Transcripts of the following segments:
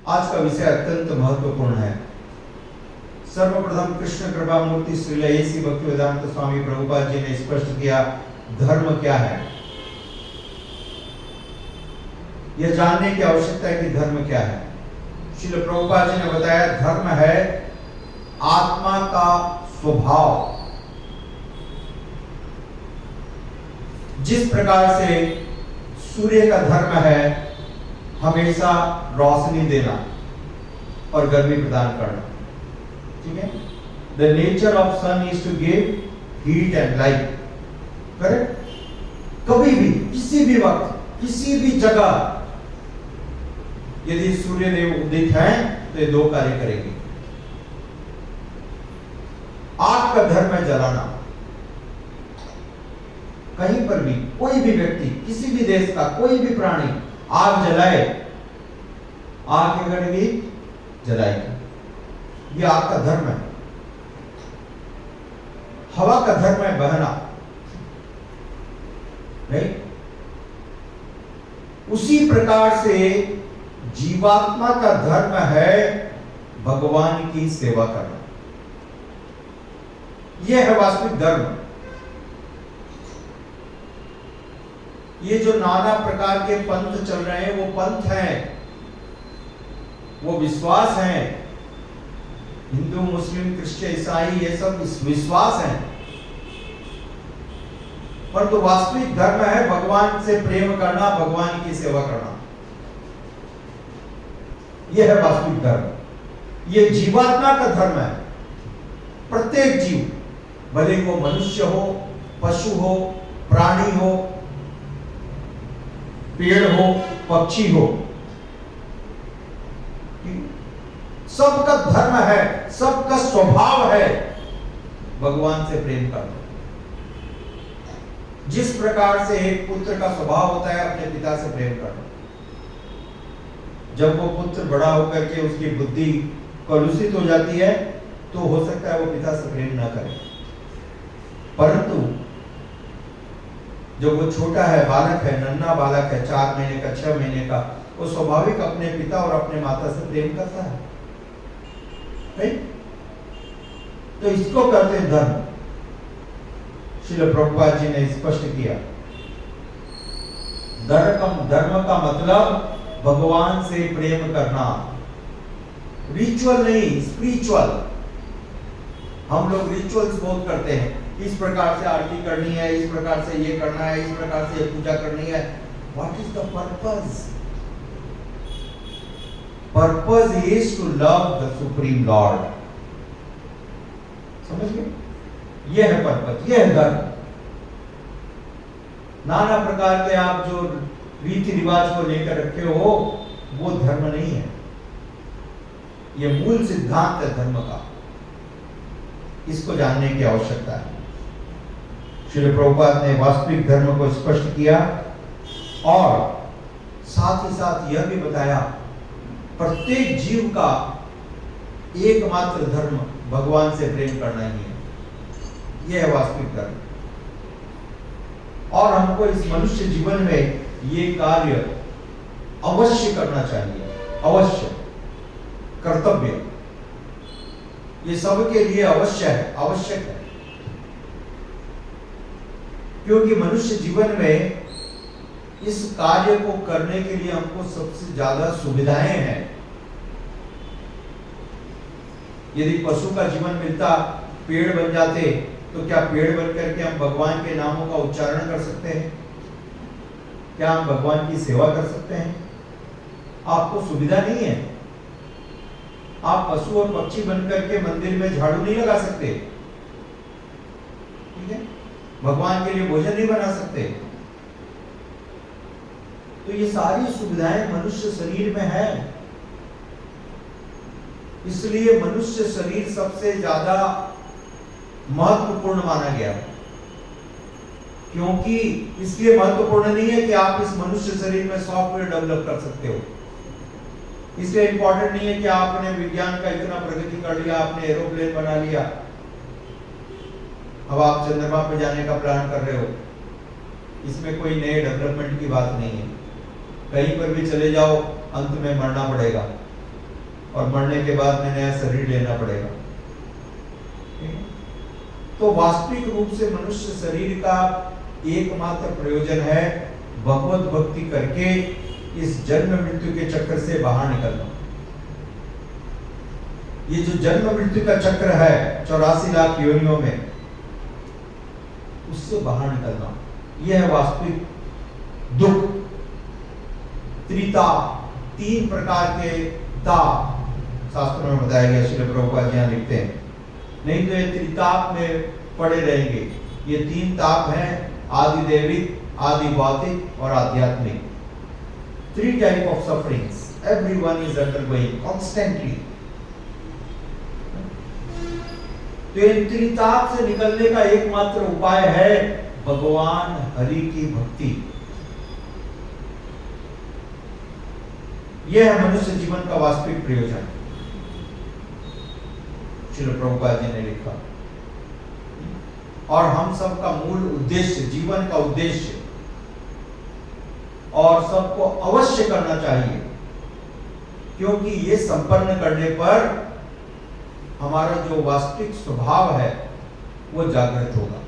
आज का विषय अत्यंत महत्वपूर्ण है। सर्वप्रथम कृष्ण कृपा मूर्ति श्रील एसी भक्तिवेदांत स्वामी प्रभुपाद जी ने स्पष्ट किया धर्म क्या है। यह जानने की आवश्यकता है कि धर्म क्या है। श्रील प्रभुपाद जी ने बताया धर्म है आत्मा का स्वभाव। जिस प्रकार से सूर्य का धर्म है हमेशा रोशनी देना और गर्मी प्रदान करना, ठीक है। The nature of sun is to give heat and light, correct. कभी भी किसी भी वक्त किसी भी जगह यदि सूर्य देव उदित हैं तो ये दो कार्य करेंगे। आग का धर्म है जलाना। कहीं पर भी कोई भी व्यक्ति किसी भी देश का कोई भी प्राणी आग जलाए, आग क्या करेगी? जलाएगी। यह आग का धर्म है। हवा का धर्म है बहना, नहीं? उसी प्रकार से जीवात्मा का धर्म है भगवान की सेवा करना। यह है वास्तविक धर्म। ये जो नाना प्रकार के पंथ चल रहे हैं वो पंथ हैं, वो विश्वास हैं। हिंदू मुस्लिम क्रिश्चियन ईसाई ये सब विश्वास हैं, परंतु वास्तविक धर्म है भगवान से प्रेम करना, भगवान की सेवा करना। यह है वास्तविक धर्म। यह जीवात्मा का धर्म है। प्रत्येक जीव, भले वो मनुष्य हो, पशु हो, प्राणी हो, पेड़ हो, पक्षी हो, सबका धर्म है, सबका स्वभाव है भगवान से प्रेम करना। जिस प्रकार से एक पुत्र का स्वभाव होता है अपने पिता से प्रेम करना। जब वो पुत्र बड़ा होकर के उसकी बुद्धि कलुषित हो जाती है तो हो सकता है वो पिता से प्रेम ना करे, परंतु जब वो छोटा है, बालक है, नन्हा बालक है, 4 महीने का, 6 महीने का, वो स्वाभाविक अपने पिता और अपने माता से प्रेम करता है, नहीं? तो इसको कहते हैं धर्म। श्रील प्रभुपाद जी ने स्पष्ट किया धर्म का मतलब भगवान से प्रेम करना। रिचुअल नहीं, स्पिरिचुअल। हम लोग रिचुअल्स बहुत करते हैं, इस प्रकार से आरती करनी है, इस प्रकार से ये करना है, इस प्रकार से ये पूजा करनी है। What is the purpose? Purpose is to love the supreme lord. समझ गए? यह है पर्पस, यह है धर्म। नाना प्रकार के आप जो रीति रिवाज को लेकर रखे हो वो धर्म नहीं है। यह मूल सिद्धांत है धर्म का। इसको जानने की आवश्यकता है। श्री प्रभुपाद ने वास्तविक धर्म को स्पष्ट किया और साथ ही साथ यह भी बताया प्रत्येक जीव का एकमात्र धर्म भगवान से प्रेम करना ही है। यह है वास्तविक धर्म। और हमको इस मनुष्य जीवन में ये कार्य अवश्य करना चाहिए, अवश्य, कर्तव्य। ये सबके लिए अवश्य है, आवश्यक है, क्योंकि मनुष्य जीवन में इस कार्य को करने के लिए हमको सबसे ज्यादा सुविधाएं हैं। यदि पशु का जीवन मिलता, पेड़ बन जाते, तो क्या पेड़ बन करके हम भगवान के नामों का उच्चारण कर सकते हैं? क्या हम भगवान की सेवा कर सकते हैं? आपको सुविधा नहीं है। आप पशु और पक्षी बनकर के मंदिर में झाड़ू नहीं लगा सकते, ठीक है? भगवान के लिए भोजन नहीं बना सकते। तो ये सारी सुविधाएं मनुष्य शरीर में है। इसलिए मनुष्य शरीर सबसे ज्यादा महत्वपूर्ण माना गया। क्योंकि इसलिए महत्वपूर्ण नहीं है कि आप इस मनुष्य शरीर में सॉफ्टवेयर डेवलप कर सकते हो। इसलिए इंपॉर्टेंट नहीं है कि आपने विज्ञान का इतना प्रगति कर लिया, आपने एरोप्लेन बना लिया, अब आप चंद्रमा पर जाने का प्लान कर रहे हो। इसमें कोई नए डेवलपमेंट की बात नहीं है। कहीं पर भी चले जाओ, अंत में मरना पड़ेगा। और मरने के बाद में नया शरीर लेना पड़ेगा। तो वास्तविक रूप से मनुष्य शरीर का एकमात्र प्रयोजन है भगवत भक्ति करके इस जन्म मृत्यु के चक्र से बाहर निकलना। ये जो जन्म मृत्यु का चक्र है 84 लाख योनियों में, उससे बाहर निकलना, यह है वास्तविक दुख। त्रिताप, 3 प्रकार के ताप शास्त्रों में बताया गया। श्रील प्रभुपाद जी यहाँ लिखते हैं, नहीं तो ये त्रिताप में पड़े रहेंगे। ये 3 ताप हैं, आदि दैविक, आदि भौतिक और आध्यात्मिक। 3 type of sufferings everyone is undergoing constantly। तो इन त्रिताप से निकलने का एकमात्र उपाय है भगवान हरि की भक्ति। यह है मनुष्य जीवन का वास्तविक प्रयोजन। श्रील प्रभुपाद जी ने लिखा। और हम सबका मूल उद्देश्य, जीवन का उद्देश्य, और सबको अवश्य करना चाहिए, क्योंकि ये संपन्न करने पर हमारा जो वास्तविक स्वभाव है वो जागृत होगा।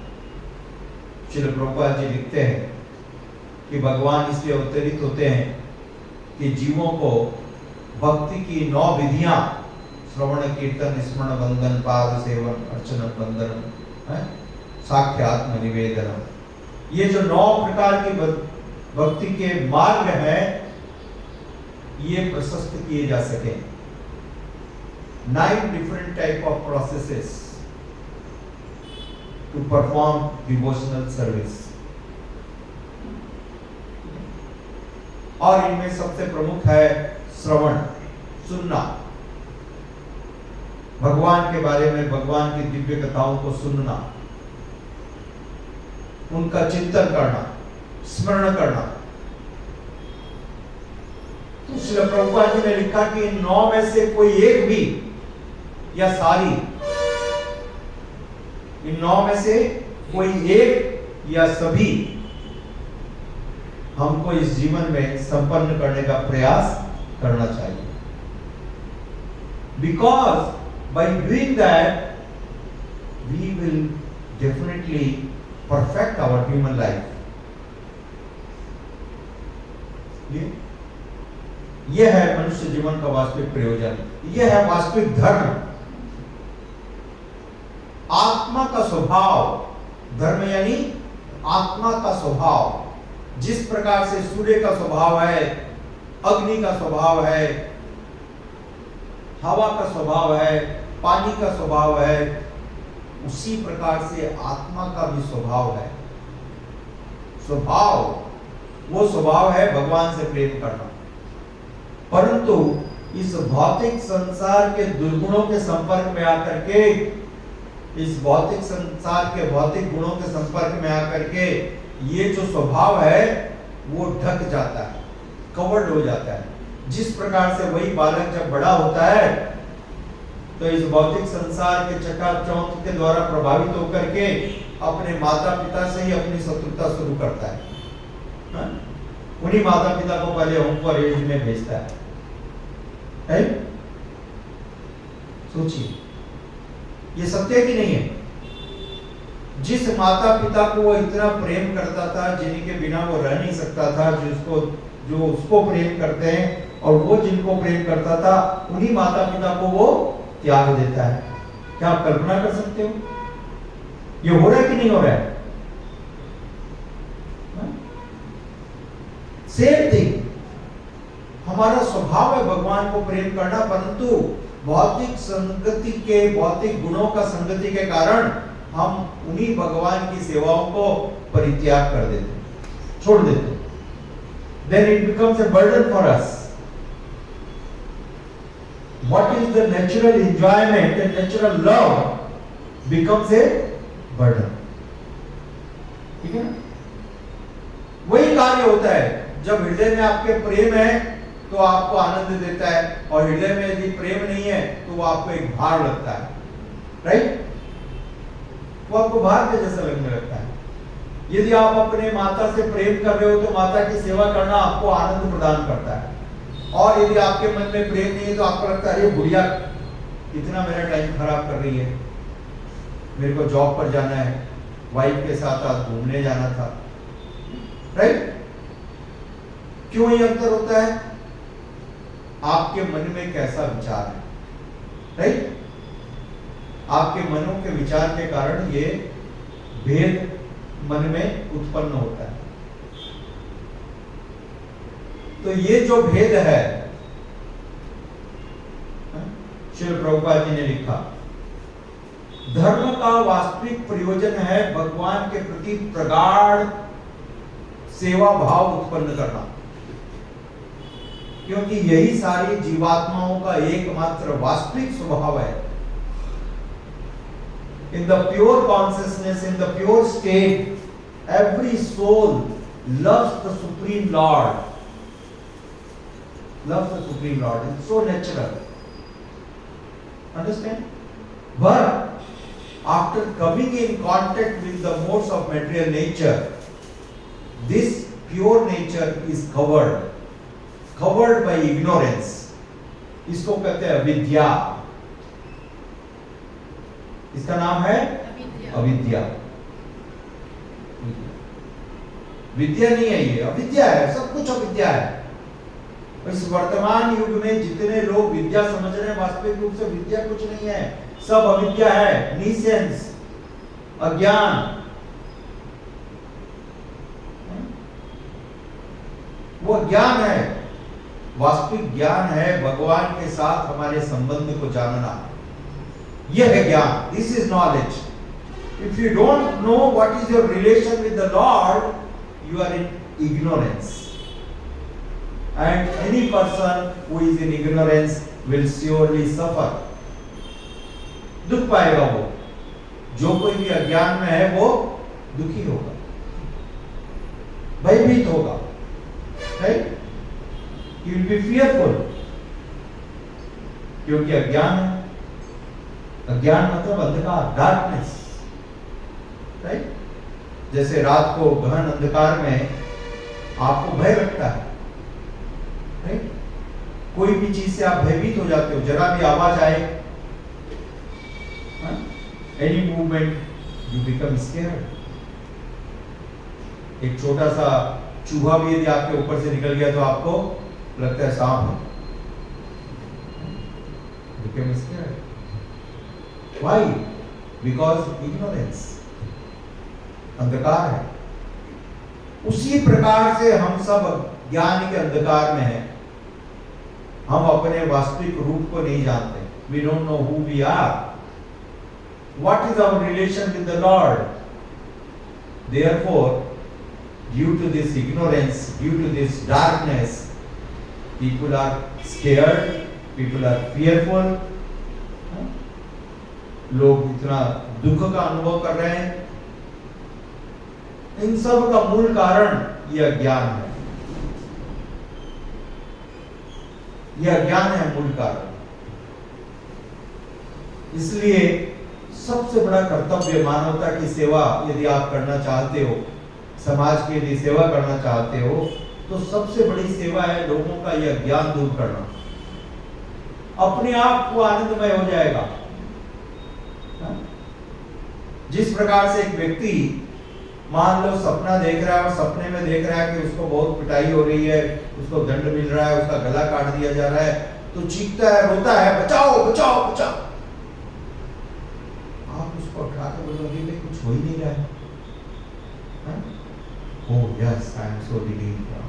श्रील प्रभुपाद जी लिखते हैं कि भगवान इसलिए अवतरित होते हैं कि जीवों को भक्ति की 9 विधियां, श्रवण कीर्तन स्मरण वंदन पाद सेवन अर्चन वंदन साख्यात्म निवेदन, ये जो 9 प्रकार की भक्ति के मार्ग हैं ये प्रशस्त किए जा सके। 9 different type of processes to perform devotional service। और इनमें सबसे प्रमुख है श्रवण, सुनना, भगवान के बारे में, भगवान की दिव्य कथाओं को सुनना, उनका चिंतन करना, स्मरण करना। तो श्री प्रभुपाद जी ने लिखा कि इन 9 में से कोई एक भी या सारी, इन 9 में से कोई एक या सभी हमको इस जीवन में संपन्न करने का प्रयास करना चाहिए। Because by doing that we will definitely perfect our human life। यह है मनुष्य जीवन का वास्तविक प्रयोजन, यह है वास्तविक धर्म। आत्मा का स्वभाव, धर्म यानी आत्मा का स्वभाव, जिस प्रकार से सूर्य का स्वभाव है, अग्नि का स्वभाव है, हवा का स्वभाव है, पानी का स्वभाव है, उसी प्रकार से आत्मा का भी स्वभाव है। स्वभाव, वो स्वभाव है भगवान से प्रेम करना। परंतु इस भौतिक संसार के दुर्गुणों के संपर्क में आकर के, इस भौतिक संसार के भौतिक गुणों के संपर्क में आकर के ये जो स्वभाव है वो ढक जाता है, कवर्ड हो जाता है। जिस प्रकार से वही बालक जब बड़ा होता है तो इस भौतिक संसार के चकाचौंध के द्वारा प्रभावित होकर के अपने माता पिता से ही अपनी शत्रुता शुरू करता है। उन्हीं माता पिता को पहले होम फॉर एज में भेजता है। सोचिए, ये सत्य कि नहीं है? जिस माता पिता को वो इतना प्रेम करता था, जिनके बिना वो रह नहीं सकता था, जो उसको प्रेम करते हैं, और वो जिनको प्रेम करता था, उन्हीं माता पिता को वो त्याग देता है। क्या आप कल्पना कर सकते हो? ये हो रहा है कि नहीं हो रहा है? सेम थिंग, हमारा स्वभाव है भगवान को प्रेम करना, परंतु भौतिक संगति के, भौतिक गुणों का संगति के कारण हम उन्हीं भगवान की सेवाओं को परित्याग कर देते, छोड़ देते। Then it becomes a burden for us। What is the natural enjoyment and natural love becomes a burden। ठीक है ना? वही कार्य होता है, जब हृदय में आपके प्रेम है तो आपको आनंद देता है, और हृदय में यदि प्रेम नहीं है तो वो आपको एक भार लगता है। राइट? वो आपको भार के जैसा लगने लगता है। यदि आप अपने माता से प्रेम कर रहे हो तो माता की सेवा करना आपको आनंद प्रदान करता है। और यदि आपके मन में प्रेम नहीं है तो आपको लगता है अरे बुढ़िया इतना मेरा टाइम खराब कर रही है, मेरे को जॉब पर जाना है, वाइफ के साथ आज घूमने जाना था, राइट? क्यों ये अंतर होता है? आपके मन में कैसा विचार है, राइट? आपके मनों के विचार के कारण ये भेद मन में उत्पन्न होता है। तो ये जो भेद है, श्रील प्रभुपाद जी ने लिखा, धर्म का वास्तविक प्रयोजन है भगवान के प्रति प्रगाढ़ सेवा भाव उत्पन्न करना, क्योंकि यही सारी जीवात्माओं का एकमात्र वास्तविक स्वभाव है। In the pure consciousness, in the pure state, every soul loves the Supreme Lord. Loves the Supreme Lord. It's so natural. Understand? But after coming in contact with the modes of material nature, this pure nature is covered by ignorance. इसको कहते हैं अविद्या। इसका नाम है अविद्या। विद्या नहीं है, ये अविद्या है, सब कुछ अविद्या है। इस वर्तमान युग में जितने लोग विद्या समझ रहे हैं, वास्तविक रूप से विद्या कुछ नहीं है, सब अविद्या है, नीसेंस, अज्ञान। वो ज्ञान है, वास्तविक ज्ञान है भगवान के साथ हमारे संबंध को जानना। यह है ज्ञान, this is knowledge. If you don't know what is your relation with the Lord, you are in ignorance. And any person who is in ignorance will surely suffer. दुख पाएगा वो। जो कोई भी अज्ञान में है वो दुखी होगा, भयभीत होगा, right? He will be fearful, क्योंकि अज्ञान है। अज्ञान मतलब अंधकार, डार्कनेस, राइट? जैसे रात को गहन अंधकार में आपको भय लगता है, राइट? कोई भी चीज से आप भयभीत हो जाते हो, जरा भी आवाज आए, any movement you become scared. एक छोटा सा चूहा भी यदि आपके ऊपर से निकल गया तो आपको लगता है सांप है, become scared. Why? Because ignorance, अंधकार है। उसी प्रकार से हम सब ज्ञान के अंधकार में हैं। हम अपने वास्तविक रूप को नहीं जानते। We don't know who we are. What is our relation with the Lord? Therefore, due to this ignorance, due to this darkness, people are scared, people are fearful. लोग इतना दुख का अनुभव कर रहे हैं। इन सब का मूल कारण यह अज्ञान है, यह अज्ञान है मूल कारण। इसलिए सबसे बड़ा कर्तव्य मानवता की सेवा यदि आप करना चाहते हो, समाज की यदि सेवा करना चाहते हो, तो सबसे बड़ी सेवा है लोगों का यह ज्ञान दूर करना। अपने आप को आनंदमय हो जाएगा। जिस प्रकार से एक व्यक्ति मान लो सपना देख रहा है और सपने में देख रहा है कि उसको बहुत पिटाई हो रही है, उसको दंड मिल रहा है, उसका गला काट दिया जा रहा है, तो चीखता है, रोता है, बचाओ बचाओ बचाओ। आप उसको उठा के बोलोगे कि कुछ हो ही नहीं रहा है। Oh yes, I am so relieved now.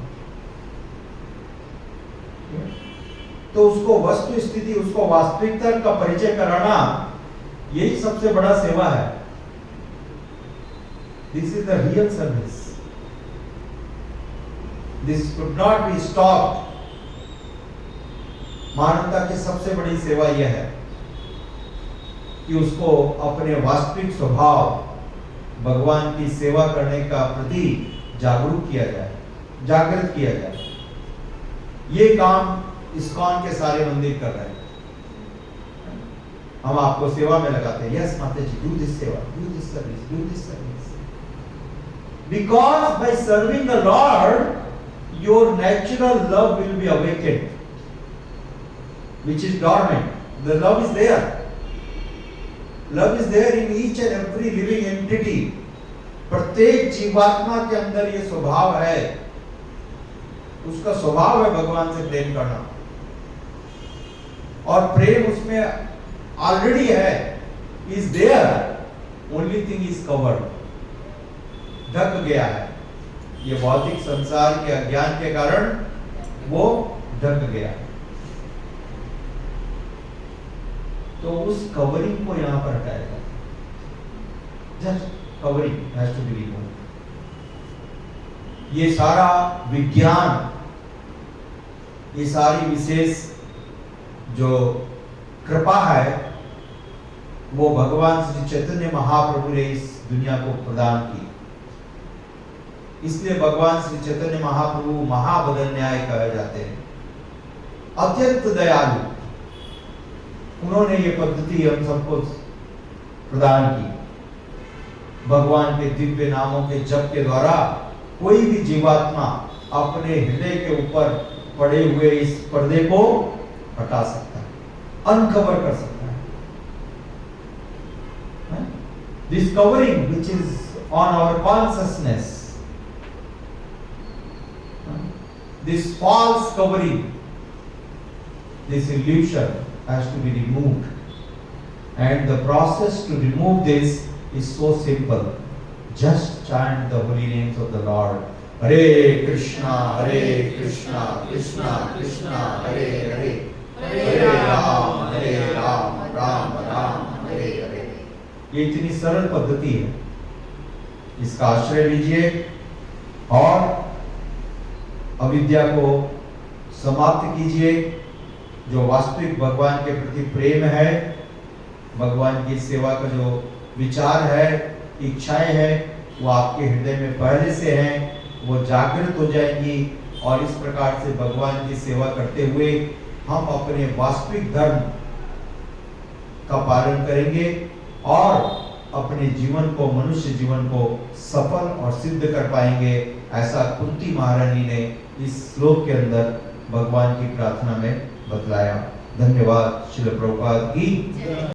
तो उसको वस्तु स्थिति, उसको वास्तविकता का परिचय कराना, यही सबसे बड़ा सेवा है। This is the real service. This could not be stopped. मानवता की सबसे बड़ी सेवा यह है कि उसको अपने वास्तविक स्वभाव भगवान की सेवा करने का प्रति जागरूक किया जाए, जागृत किया जाए। ये काम इस्कॉन के सारे मंदिर कर रहे हैं। हम आपको सेवा में लगाते हैं, यस माता जी, डू दिस सेवा, do this service, do this service. Because by serving the Lord, your natural love will be awakened. which is dormant. The love is there. Love is there in each and every living entity. प्रत्येक जीवात्मा के अंदर ये स्वभाव है, उसका स्वभाव है भगवान से प्रेम करना, और प्रेम उसमें ऑलरेडी है, is there. Only thing is covered. ढक गया है, ये भौतिक संसार के अज्ञान के कारण वो ढक गया। तो उस कवरिंग को यहां पर हटाया जाता है। Just covering has to be removed. ये सारा विज्ञान, ये सारी विशेष जो कृपा है वो भगवान श्री चैतन्य महाप्रभु ने इस दुनिया को प्रदान की। इसलिए भगवान श्री चैतन्य महाप्रभु महाबदल न्याय कहे जाते हैं, अत्यंत दयालु। उन्होंने ये पद्धति हम सबको प्रदान की। भगवान के दिव्य नामों के जप के द्वारा कोई भी जीवात्मा अपने हृदय के ऊपर पड़े हुए इस पर्दे को हटा सकता है, अनकवर कर सकता है। This covering which is on our consciousness, this false covering, this illusion has to be removed, and the process to remove this is so simple. Just chant the holy names of the Lord. Hare Krishna, Krishna Krishna, Hare Hare, Hare Ram, Ram Ram, Hare Hare. ये इतनी सरल पद्धति है, इसका आश्रय लीजिए और अविद्या को समाप्त कीजिए। जो वास्तविक भगवान के प्रति प्रेम है, भगवान की सेवा का जो विचार है, इच्छाएं हैं, वो आपके हृदय में पहले से हैं, वो जागृत हो जाएंगी और इस प्रकार से भगवान की सेवा करते हुए हम अपने वास्तविक धर्म का पालन करेंगे और अपने जीवन को, मनुष्य जीवन को सफल और सिद्ध कर पाएंगे। ऐसा कुंती महारानी ने इस श्लोक के अंदर भगवान की प्रार्थना में बतलाया। धन्यवाद। श्रील प्रभुपाद की